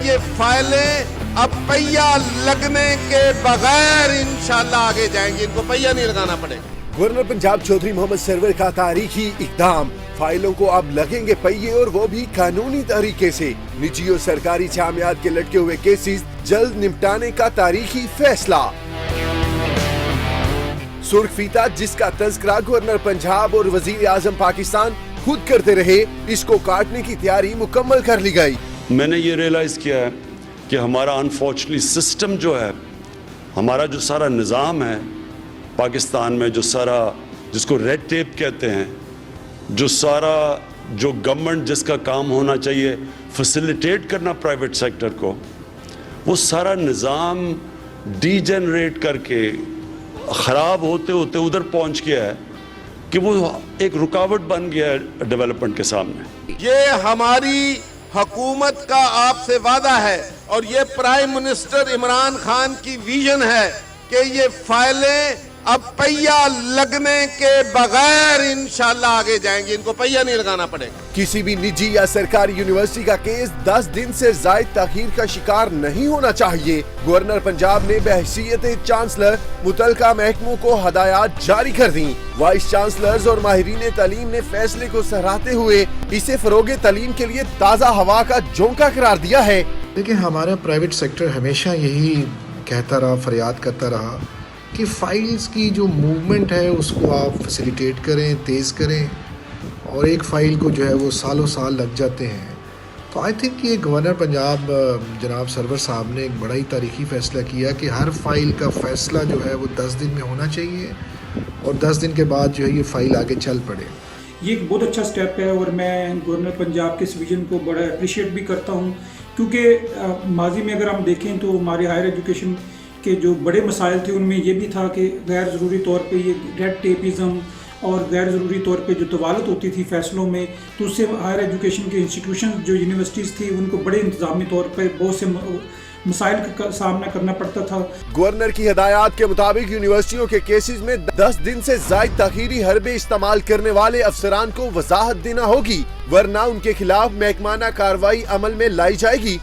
یہ فائلیں اب پہیا لگنے کے بغیر انشاءاللہ آگے جائیں گی، ان کو پہیا نہیں لگانا پڑے گا۔ گورنر پنجاب چودھری محمد سرور کا تاریخی اقدام، فائلوں کو اب لگیں گے پہیے اور وہ بھی قانونی طریقے سے۔ نجی اور سرکاری جامعات کے لٹکے ہوئے کیسز جلد نمٹانے کا تاریخی فیصلہ۔ سرخ فیتہ جس کا تذکرہ گورنر پنجاب اور وزیر اعظم پاکستان خود کرتے رہے، اس کو کاٹنے کی تیاری مکمل کر لی گئی۔ میں نے یہ ریئلائز کیا ہے کہ ہمارا انفارچونیٹلی سسٹم جو ہے، ہمارا جو سارا نظام ہے پاکستان میں، جو سارا جس کو ریڈ ٹیپ کہتے ہیں، جو سارا جو گورنمنٹ جس کا کام ہونا چاہیے فیسیلیٹیٹ کرنا پرائیویٹ سیکٹر کو، وہ سارا نظام ڈی جنریٹ کر کے خراب ہوتے ہوتے ادھر پہنچ گیا ہے کہ وہ ایک رکاوٹ بن گیا ہے ڈیولپمنٹ کے سامنے۔ یہ ہماری حکومت کا آپ سے وعدہ ہے اور یہ پرائم منسٹر عمران خان کی ویژن ہے کہ یہ فائلیں اب پہیا لگنے کے بغیر انشاءاللہ آگے جائیں گی، ان کو پہیا نہیں لگانا پڑے گا۔ کسی بھی نجی یا سرکاری یونیورسٹی کا کیس 10 دن سے زائد تاخیر کا شکار نہیں ہونا چاہیے۔ گورنر پنجاب نے بحیثیت چانسلر متعلقہ محکموں کو ہدایات جاری کر دیں۔ وائس چانسلرز اور ماہرین تعلیم نے فیصلے کو سراہتے ہوئے اسے فروغ تعلیم کے لیے تازہ ہوا کا جھونکا قرار دیا ہے۔ دیکھیں، ہمارا پرائیویٹ سیکٹر ہمیشہ یہی کہتا رہا، فریاد کرتا رہا کہ فائلز کی جو موومنٹ ہے اس کو آپ فیسیلیٹیٹ کریں، تیز کریں، اور ایک فائل کو جو ہے وہ سالوں سال لگ جاتے ہیں۔ تو آئی تھنک یہ گورنر پنجاب جناب سرور صاحب نے ایک بڑا ہی تاریخی فیصلہ کیا کہ ہر فائل کا فیصلہ جو ہے وہ 10 دن میں ہونا چاہیے، اور 10 دن کے بعد جو ہے یہ فائل آگے چل پڑے۔ یہ ایک بہت اچھا سٹیپ ہے اور میں گورنر پنجاب کے اس ویژن کو بڑا اپریشیٹ بھی کرتا ہوں، کیونکہ ماضی میں اگر ہم دیکھیں تو ہمارے ہائر ایجوکیشن کے جو بڑے مسائل تھے ان میں یہ بھی تھا کہ غیر ضروری طور پہ یہ ریڈ ٹیپزم اور غیر ضروری طور پہ جو طوالت ہوتی تھی فیصلوں میں، تو اس سے ہائر ایجوکیشن کے انسٹیٹیوشن جو یونیورسٹیز تھی ان کو بڑے انتظامی طور پہ بہت سے مسائل کا سامنا کرنا پڑتا تھا۔ گورنر کی ہدایات کے مطابق یونیورسٹیوں کے کیسز میں 10 دن سے زائد تاخیری حربے استعمال کرنے والے افسران کو وضاحت دینا ہوگی، ورنہ ان کے خلاف محکمانہ کارروائی عمل میں لائی جائے گی۔